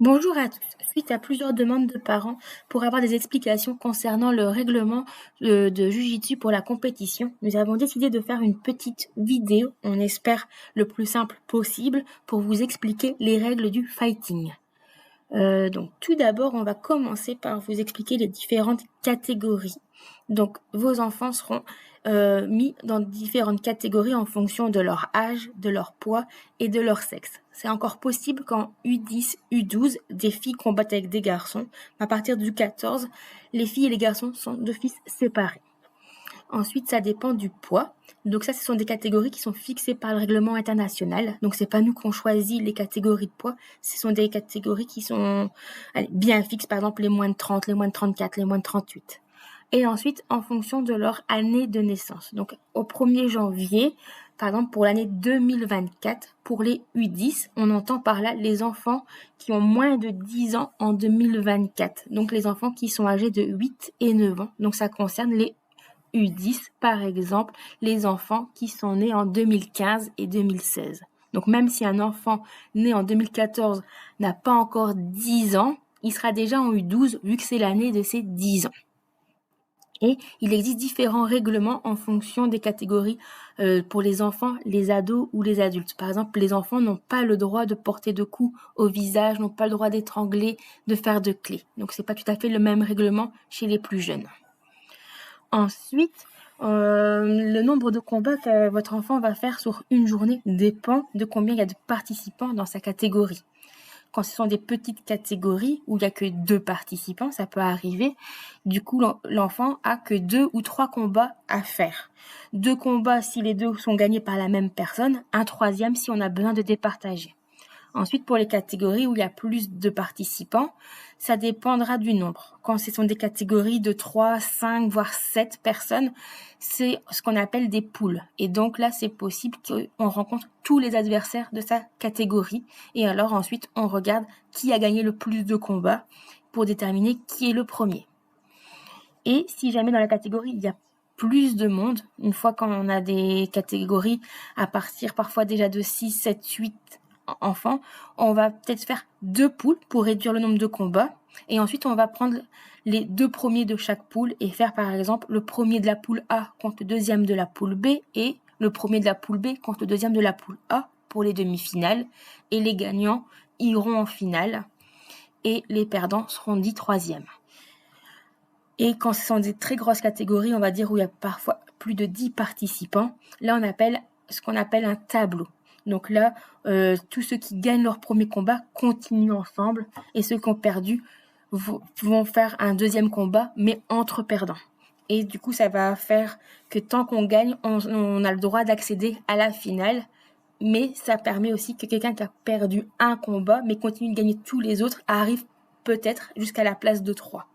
Bonjour à tous. Suite à plusieurs demandes de parents pour avoir des explications concernant le règlement de Jiu-Jitsu pour la compétition, nous avons décidé de faire une petite vidéo, on espère le plus simple possible, pour vous expliquer les règles du fighting. Donc tout d'abord, on va commencer par vous expliquer les différentes catégories. Donc vos enfants seront mis dans différentes catégories en fonction de leur âge, de leur poids et de leur sexe. C'est encore possible qu'en U10, U12, des filles combattent avec des garçons. À partir du 14, les filles et les garçons sont d'office séparés. Ensuite, ça dépend du poids. Donc ça, ce sont des catégories qui sont fixées par le règlement international. Donc c'est pas nous qu'on choisit les catégories de poids. Ce sont des catégories qui sont bien fixes, par exemple les moins de 30, les moins de 34, les moins de 38. Et ensuite, en fonction de leur année de naissance. Donc au 1er janvier, par exemple pour l'année 2024, pour les U10, on entend par là les enfants qui ont moins de 10 ans en 2024. Donc les enfants qui sont âgés de 8 et 9 ans. Donc ça concerne les U10, par exemple, les enfants qui sont nés en 2015 et 2016. Donc même si un enfant né en 2014 n'a pas encore 10 ans, il sera déjà en U12 vu que c'est l'année de ses 10 ans. Et il existe différents règlements en fonction des catégories pour les enfants, les ados ou les adultes. Par exemple, les enfants n'ont pas le droit de porter de coups au visage, n'ont pas le droit d'étrangler, de faire de clés. Donc c'est pas tout à fait le même règlement chez les plus jeunes. Ensuite, le nombre de combats que votre enfant va faire sur une journée dépend de combien il y a de participants dans sa catégorie. Quand ce sont des petites catégories où il n'y a que 2 participants, ça peut arriver. Du coup, l'enfant a que 2 ou 3 combats à faire. 2 combats si les 2 sont gagnés par la même personne, un 3e si on a besoin de départager. Ensuite, pour les catégories où il y a plus de participants, ça dépendra du nombre. Quand ce sont des catégories de 3, 5, voire 7 personnes, c'est ce qu'on appelle des poules. Et donc là, c'est possible qu'on rencontre tous les adversaires de sa catégorie. Et alors ensuite, on regarde qui a gagné le plus de combats pour déterminer qui est le premier. Et si jamais dans la catégorie, il y a plus de monde, une fois qu'on a des catégories à partir parfois déjà de 6, 7, 8 enfants, on va peut-être faire 2 poules pour réduire le nombre de combats. Et ensuite, on va prendre les 2 premiers de chaque poule et faire par exemple le premier de la poule A contre le deuxième de la poule B et le premier de la poule B contre le deuxième de la poule A pour les demi-finales. Et les gagnants iront en finale et les perdants seront dits 3e. Et quand ce sont des très grosses catégories, on va dire où il y a parfois plus de 10 participants, là on appelle ce qu'on appelle un tableau. Donc là, tous ceux qui gagnent leur premier combat continuent ensemble et ceux qui ont perdu vont faire un deuxième combat, mais entre perdants. Et du coup, ça va faire que tant qu'on gagne, on a le droit d'accéder à la finale. Mais ça permet aussi que quelqu'un qui a perdu un combat, mais continue de gagner tous les autres, arrive peut-être jusqu'à la place de 3.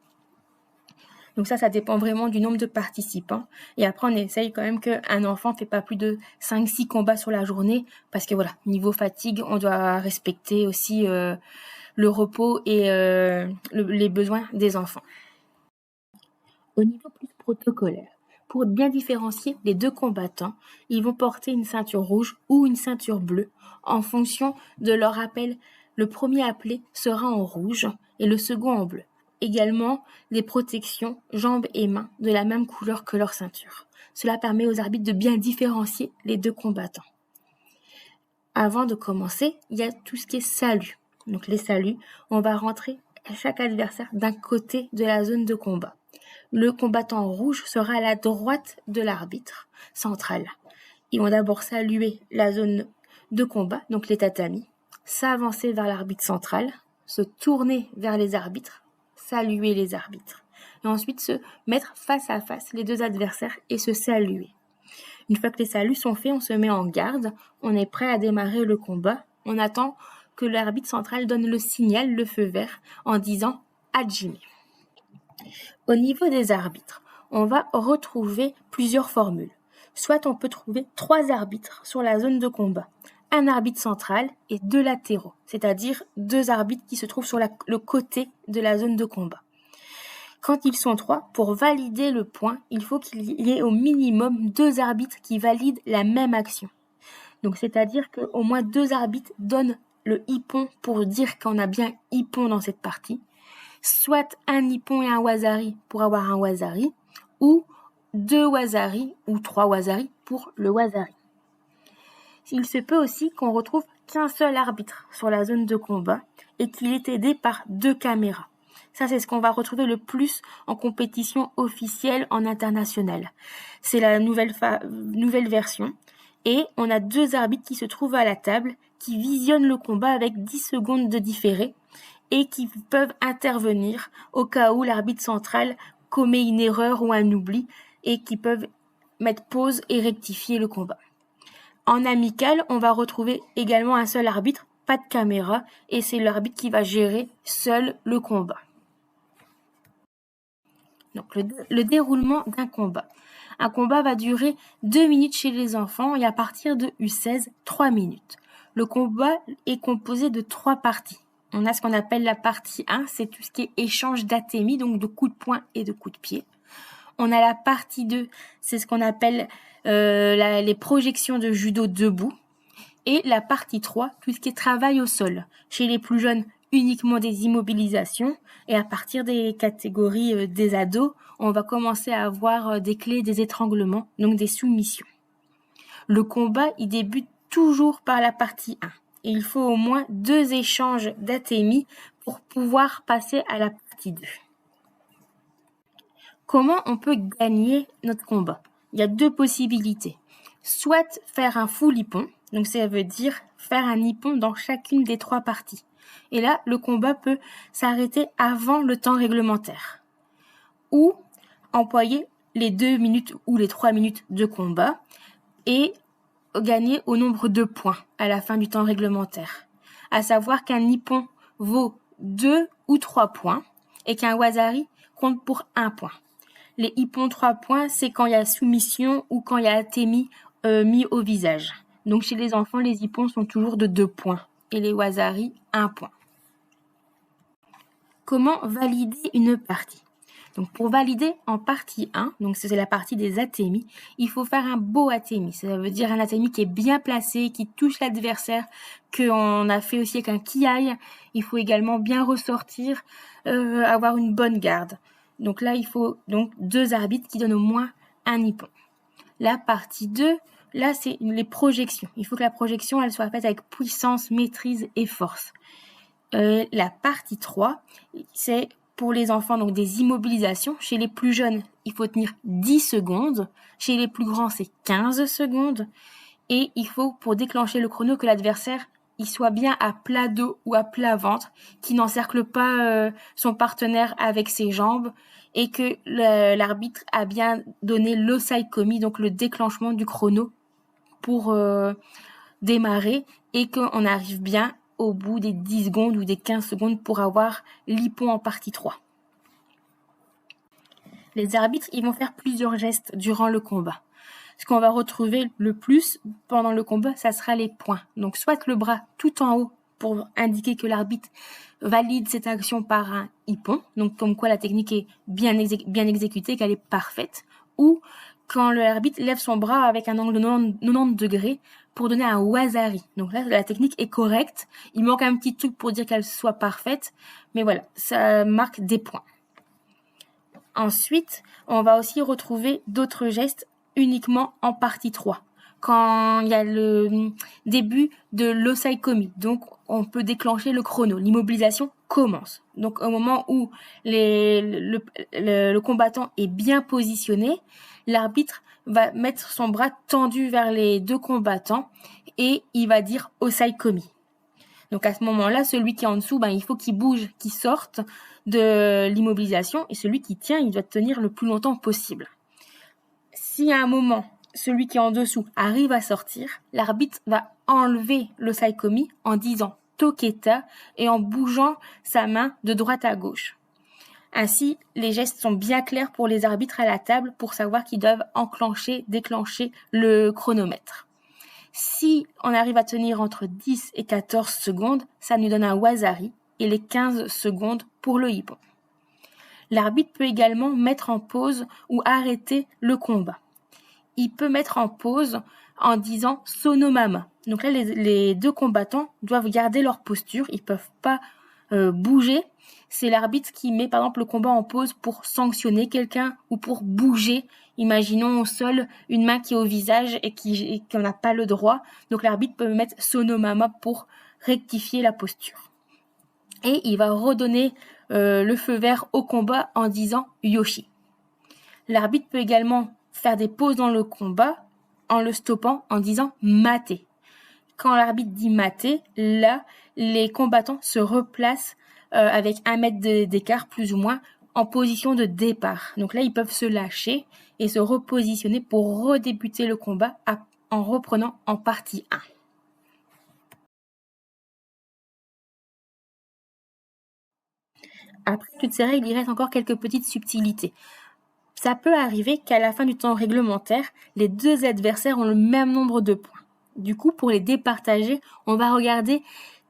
Donc ça dépend vraiment du nombre de participants. Et après, on essaye quand même qu'un enfant ne fait pas plus de 5-6 combats sur la journée. Parce que voilà, niveau fatigue, on doit respecter aussi le repos et les besoins des enfants. Au niveau plus protocolaire, pour bien différencier les 2 combattants, ils vont porter une ceinture rouge ou une ceinture bleue en fonction de leur appel. Le premier appelé sera en rouge et le second en bleu. Également, des protections jambes et mains de la même couleur que leur ceinture. Cela permet aux arbitres de bien différencier les 2 combattants. Avant de commencer, il y a tout ce qui est salut. Donc les saluts, on va rentrer chaque adversaire d'un côté de la zone de combat. Le combattant rouge sera à la droite de l'arbitre central. Ils vont d'abord saluer la zone de combat, donc les tatamis, s'avancer vers l'arbitre central, se tourner vers les arbitres, saluer les arbitres, et ensuite se mettre face à face les 2 adversaires et se saluer. Une fois que les saluts sont faits, on se met en garde, on est prêt à démarrer le combat, on attend que l'arbitre central donne le signal, le feu vert, en disant « Hajime ». Au niveau des arbitres, on va retrouver plusieurs formules. Soit on peut trouver 3 arbitres sur la zone de combat, un arbitre central et 2 latéraux, c'est-à-dire 2 arbitres qui se trouvent sur le côté de la zone de combat. Quand ils sont 3, pour valider le point, il faut qu'il y ait au minimum 2 arbitres qui valident la même action. Donc c'est-à-dire qu'au moins 2 arbitres donnent le hippon pour dire qu'on a bien hippon dans cette partie, soit un hippon et un wasari pour avoir un wasari, ou 2 wasari ou 3 wasari pour le wasari. Il se peut aussi qu'on retrouve qu'un seul arbitre sur la zone de combat et qu'il est aidé par 2 caméras. Ça, c'est ce qu'on va retrouver le plus en compétition officielle en international. C'est la nouvelle version. Et on a 2 arbitres qui se trouvent à la table, qui visionnent le combat avec 10 secondes de différé et qui peuvent intervenir au cas où l'arbitre central commet une erreur ou un oubli et qui peuvent mettre pause et rectifier le combat. En amical, on va retrouver également un seul arbitre, pas de caméra, et c'est l'arbitre qui va gérer seul le combat. Donc le déroulement d'un combat. Un combat va durer 2 minutes chez les enfants et à partir de U16, 3 minutes. Le combat est composé de 3 parties. On a ce qu'on appelle la partie 1, c'est tout ce qui est échange d'atemi, donc de coups de poing et de coups de pied. On a la partie 2, c'est ce qu'on appelle les projections de judo debout. Et la partie 3, tout ce qui est travail au sol. Chez les plus jeunes, uniquement des immobilisations. Et à partir des catégories des ados, on va commencer à avoir des clés, des étranglements, donc des soumissions. Le combat, il débute toujours par la partie 1. Et il faut au moins 2 échanges d'atemi pour pouvoir passer à la partie 2. Comment on peut gagner notre combat? Il y a 2 possibilités. Soit faire un full hippon, donc ça veut dire faire un hippon dans chacune des 3 parties. Et là, le combat peut s'arrêter avant le temps réglementaire. Ou employer les 2 minutes ou les 3 minutes de combat et gagner au nombre de points à la fin du temps réglementaire. À savoir qu'un hippon vaut 2 ou 3 points et qu'un wasari compte pour 1 point. Les hippons 3 points, c'est quand il y a soumission ou quand il y a atemi mis au visage. Donc chez les enfants, les hippons sont toujours de 2 points et les wasari 1 point. Comment valider une partie? Donc pour valider en partie 1, donc c'est la partie des atemi, il faut faire un beau atemi. Ça veut dire un atemi qui est bien placé, qui touche l'adversaire, qu'on a fait aussi avec un kiai. Il faut également bien ressortir, avoir une bonne garde. Donc là, il faut donc 2 arbitres qui donnent au moins un hippon. La partie 2, là, c'est les projections. Il faut que la projection, elle soit faite avec puissance, maîtrise et force. La partie 3, c'est pour les enfants, donc des immobilisations. Chez les plus jeunes, il faut tenir 10 secondes. Chez les plus grands, c'est 15 secondes. Et il faut, pour déclencher le chrono, que l'adversaire il soit bien à plat dos ou à plat ventre, qu'il n'encercle pas son partenaire avec ses jambes et que l'arbitre a bien donné l'osaikomi, donc le déclenchement du chrono pour démarrer et qu'on arrive bien au bout des 10 secondes ou des 15 secondes pour avoir l'hippon en partie 3. Les arbitres, ils vont faire plusieurs gestes durant le combat. Ce qu'on va retrouver le plus pendant le combat, ça sera les points. Donc, soit le bras tout en haut pour indiquer que l'arbitre valide cette action par un hippon, donc comme quoi la technique est bien exécutée, qu'elle est parfaite, ou quand l'arbitre lève son bras avec un angle de 90 degrés pour donner un wasari. Donc là, la technique est correcte. Il manque un petit truc pour dire qu'elle soit parfaite, mais voilà, ça marque des points. Ensuite, on va aussi retrouver d'autres gestes uniquement en partie 3. Quand il y a le début de l'osaikomi, donc on peut déclencher le chrono. L'immobilisation commence. Donc au moment où le combattant est bien positionné, l'arbitre va mettre son bras tendu vers les 2 combattants et il va dire osaikomi. Donc à ce moment-là, celui qui est en dessous, il faut qu'il bouge, qu'il sorte de l'immobilisation et celui qui tient, il doit tenir le plus longtemps possible. Si à un moment, celui qui est en dessous arrive à sortir, l'arbitre va enlever l'osaikomi en disant toketa et en bougeant sa main de droite à gauche. Ainsi, les gestes sont bien clairs pour les arbitres à la table pour savoir qu'ils doivent déclencher le chronomètre. Si on arrive à tenir entre 10 et 14 secondes, ça nous donne un wasari et les 15 secondes pour le hippon. L'arbitre peut également mettre en pause ou arrêter le combat. Il peut mettre en pause en disant sonomama. Donc là, les deux combattants doivent garder leur posture, ils peuvent pas bouger. C'est l'arbitre qui met par exemple le combat en pause pour sanctionner quelqu'un ou pour bouger. Imaginons au sol une main qui est au visage et qui n'a pas le droit. Donc l'arbitre peut mettre sonomama pour rectifier la posture. Et il va redonner le feu vert au combat en disant Yoshi. L'arbitre peut également faire des pauses dans le combat en le stoppant en disant mate. Quand l'arbitre dit mate, là, les combattants se replacent avec 1 mètre d'écart plus ou moins en position de départ. Donc là, ils peuvent se lâcher et se repositionner pour redébuter le combat en reprenant en partie 1. Après toutes ces règles, il reste encore quelques petites subtilités. Ça peut arriver qu'à la fin du temps réglementaire, les deux adversaires ont le même nombre de points. Du coup, pour les départager, on va regarder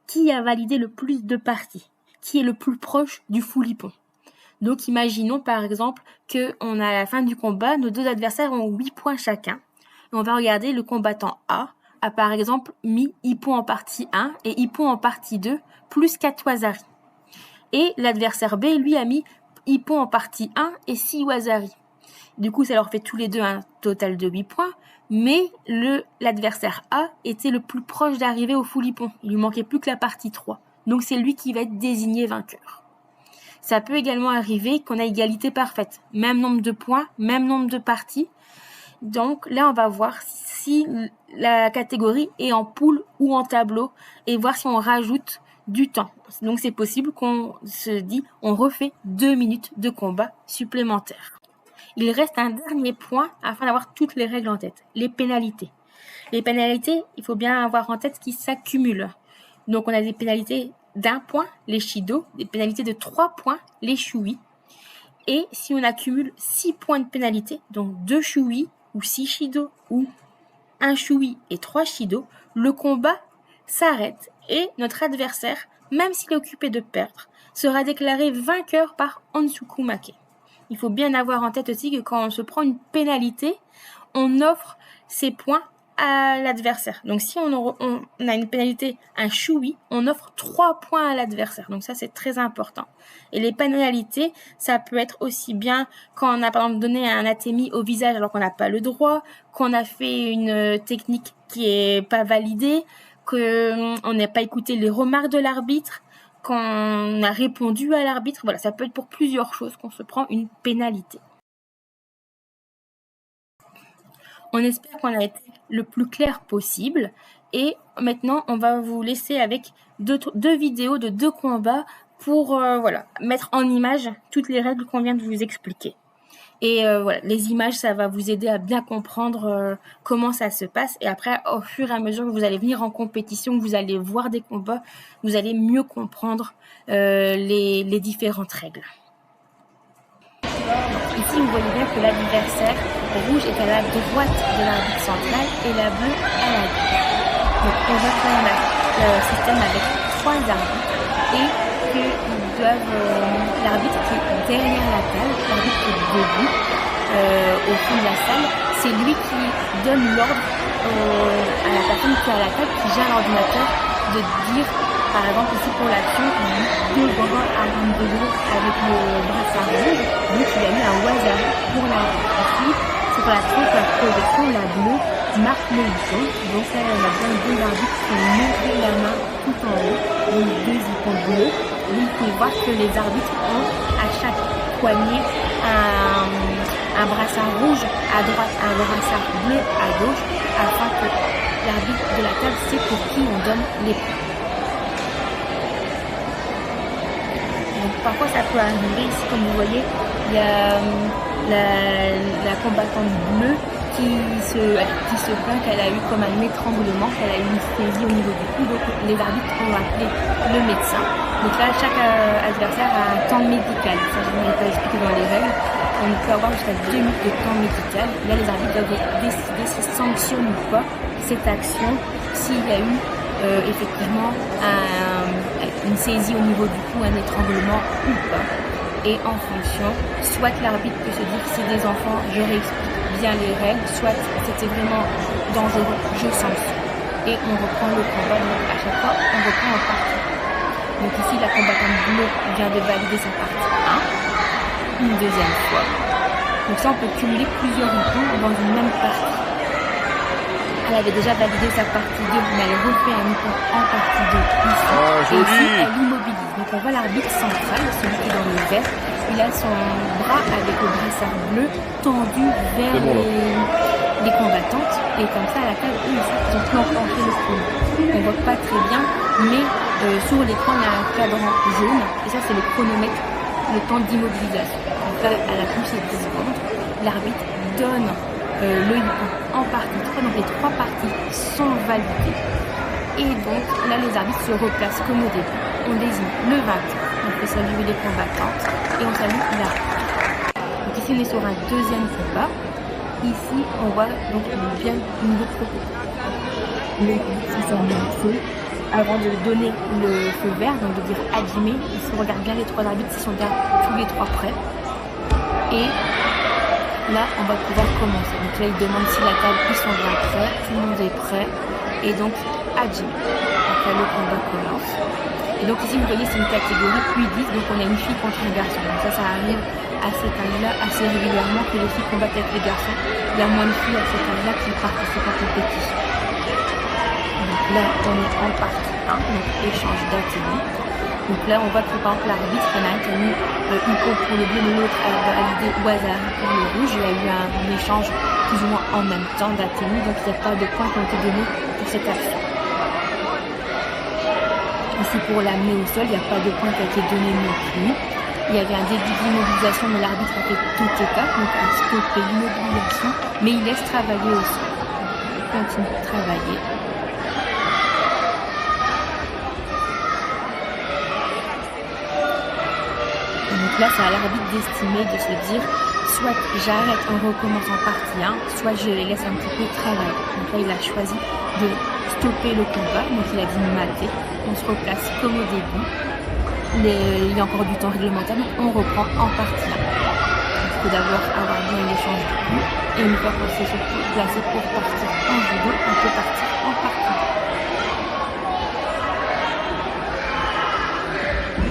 qui a validé le plus de parties, qui est le plus proche du foulippon. Donc imaginons par exemple qu'on a à la fin du combat, nos deux adversaires ont 8 points chacun. Et on va regarder le combattant A par exemple mis hippon en partie 1 et hippon en partie 2 plus 4 Wazari. Et l'adversaire B, lui, a mis hippon en partie 1 et 6 Wazari. Du coup, ça leur fait tous les deux un total de 8 points, mais l'adversaire A était le plus proche d'arriver au full hippon. Il lui manquait plus que la partie 3. Donc, c'est lui qui va être désigné vainqueur. Ça peut également arriver qu'on a égalité parfaite. Même nombre de points, même nombre de parties. Donc, là, on va voir si la catégorie est en poule ou en tableau et voir si on rajoute du temps. Donc, c'est possible qu'on se dit, on refait 2 minutes de combat supplémentaires. Il reste un dernier point afin d'avoir toutes les règles en tête, les pénalités. Les pénalités, il faut bien avoir en tête qu'ils s'accumulent. Donc, on a des pénalités d'1 point, les shido, des pénalités de 3 points, les shui. Et si on accumule 6 points de pénalité, donc 2 shui ou 6 shido ou 1 shui et 3 shido, le combat s'arrête et notre adversaire, même s'il est occupé de perdre, sera déclaré vainqueur par Onsukumake. Il faut bien avoir en tête aussi que quand on se prend une pénalité, on offre ses points à l'adversaire. Donc si on a une pénalité, un shui, on offre 3 points à l'adversaire. Donc ça, c'est très important. Et les pénalités, ça peut être aussi bien quand on a par exemple donné un atemi au visage alors qu'on n'a pas le droit, qu'on a fait une technique qui est pas validée, qu'on n'a pas écouté les remarques de l'arbitre, qu'on a répondu à l'arbitre. Voilà, ça peut être pour plusieurs choses qu'on se prend une pénalité. On espère qu'on a été le plus clair possible. Et maintenant, on va vous laisser avec deux vidéos de 2 combats pour mettre en image toutes les règles qu'on vient de vous expliquer. Et les images, ça va vous aider à bien comprendre comment ça se passe. Et après, au fur et à mesure que vous allez venir en compétition, que vous allez voir des combats, vous allez mieux comprendre les différentes règles. Ici, vous voyez bien que l'adversaire rouge est à la droite de l'arbitre central et la bleue à la gauche. Donc, on va faire le système avec 3 arbitres et qu'ils doivent, l'arbitre qui est derrière la table, l'arbitre qui est debout au fond de la salle, c'est lui qui donne l'ordre à la personne qui est à la table, qui gère l'ordinateur, de dire, par exemple ici pour l'action, 2 bras à Rambodo avec le brassard rouge, donc il a mis un Wazari pour la ici, c'est pour l'action, pour la projection, la bleue marque le hippon. Donc là, on a bien 2 arbitres qui ont levé la main tout en haut, donc 2 hippons bleus. Vous pouvez voir que les arbitres ont à chaque poignet un brassard rouge à droite, un brassard bleu à gauche, afin que l'arbitre de la table sait pour qui on donne les points. Donc parfois ça peut arriver, ici comme vous voyez, il y a la combattante bleue qui se plaint qu'elle a eu comme un étranglement, qu'elle a eu une saisie au niveau du cou, donc les arbitres ont appelé le médecin. Donc là, chaque adversaire a un temps médical, ça je ne l'ai pas expliqué dans les règles, on peut avoir jusqu'à 2 minutes de temps médical. Là, les arbitres doivent décider si sanctionnent ou pas cette action, s'il y a eu effectivement une saisie au niveau du cou, un étranglement ou pas. Et en fonction, soit l'arbitre peut se dire c'est des enfants, je réexplique bien les règles, soit c'était vraiment dangereux, je censure. Et on reprend le combat, donc à chaque fois on reprend en partie. Donc ici la combattante bleue vient de valider sa partie 1, une deuxième fois. Donc ça on peut cumuler plusieurs hippos dans une même partie. Elle avait déjà validé sa partie 2, mais elle refait un hippon en partie 2 ici. Et ici elle immobilise. Donc on voit l'arbitre central, celui qui est dans le vert. Il a son bras avec le brassard bleu tendu vers les combattantes. Et comme ça, à la cage, eux, ils ont pu enclencher le chrono. On ne voit pas très bien, mais sur l'écran, il y a un cadran jaune. Et ça, c'est le chronomètre, le temps d'immobilisation. Donc là, à la touche, c'est 10 secondes. L'arbitre donne le hippon en partie 3. Donc les 3 parties sont validées. Et donc là, les arbitres se replacent comme au début. On désigne le vainqueur. On fait saluer les combattantes et on salue l'arbitre. Donc ici, on est sur un deuxième combat. Ici, on voit donc bien une autre photo. Le qui sont entre eux avant de donner le feu vert, donc de dire Hajime. Ici, on regarde bien les 3 arbitres, ils sont bien tous les 3 prêts. Et là, on va pouvoir commencer. Donc là, ils demandent si la table, ils sont bien prêts, tout le monde est prêt. Et donc, Hajime. Donc là, le combat commence. Et donc ici, vous voyez, c'est une catégorie U10, donc on a une fille contre un garçon. Donc ça arrive à cet âge-là assez régulièrement que les filles combattent avec les garçons. Il y a moins de filles à cet âge-là qui participent en compétition. Donc là, on est en partie 1, donc échange d'ateliers. Donc là, on voit que par exemple l'arbitre, il y en a un qui a mis Hippo pour le bleu, mais l'autre a validé Wazari pour le rouge. Il y a eu un échange plus ou moins en même temps d'ateliers, donc il n'y a pas de points qui ont été donnés pour cette action. Ici, pour l'amener au sol, il n'y a pas de point qui a été donné non plus. Il y avait un début d'immobilisation, mais l'arbitre a fait tout état, donc a stoppé l'immobilisation, mais il laisse travailler au sol. Il continue de travailler. Et donc là, c'est à l'arbitre d'estimer, de se dire, soit j'arrête, on recommence en partie 1, soit je les laisse un petit peu travailler. Donc là, il a choisi de stopper le combat, donc il a dit mater. On se replace comme au début. Il y a encore du temps réglementaire, donc on reprend en partie 1. Il faut d'abord avoir bien l'échange de coups. Et une fois qu'on s'est placé pour partir en judo, on peut partir en partie 2.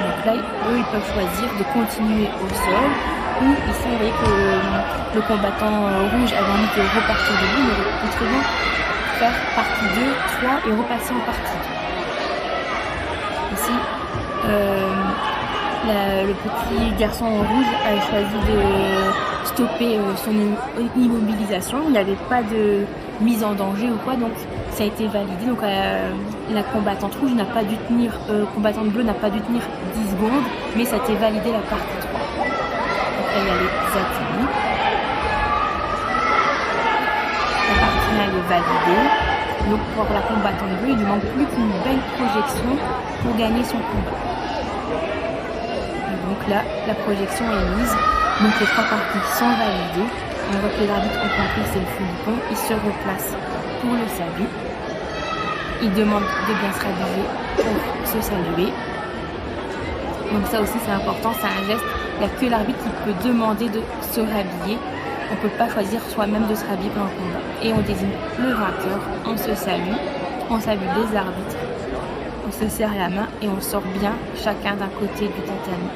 Donc là, eux, ils peuvent choisir de continuer au sol. Ou ici, vous voyez que le combattant rouge avait envie de repartir debout, mais il peut très bien faire partie 2, 3 et repasser en partie 2. Ici, le petit garçon en rouge a choisi de stopper son immobilisation. Il n'y avait pas de mise en danger ou quoi, donc ça a été validé. Donc la combattante rouge n'a pas dû tenir, combattante bleue n'a pas dû tenir 10 secondes, mais ça a été validé la partie 3. Donc là, il y a les ateliers. La partie 1 elle est validée. Donc pour la combattante bleue, il ne manque plus qu'une belle projection pour gagner son combat. Et donc là, la projection est mise. Donc les 3 parties sont validées. On voit que les arbitres ont compris, c'est le feu du pont. Ils se replacent pour le salut. Ils demandent de bien se rhabiller pour se saluer. Donc ça aussi c'est important, c'est un geste. Il n'y a que l'arbitre qui peut demander de se rhabiller. On ne peut pas choisir soi-même de se rhabiller pendant le combat. Et on désigne le vainqueur, on se salue, on salue les arbitres, on se serre la main et on sort bien chacun d'un côté du tatami.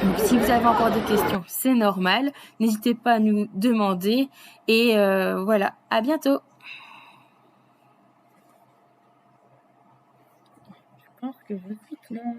Donc si vous avez encore des questions, c'est normal. N'hésitez pas à nous demander. Et voilà, à bientôt. Je pense que je suis claire.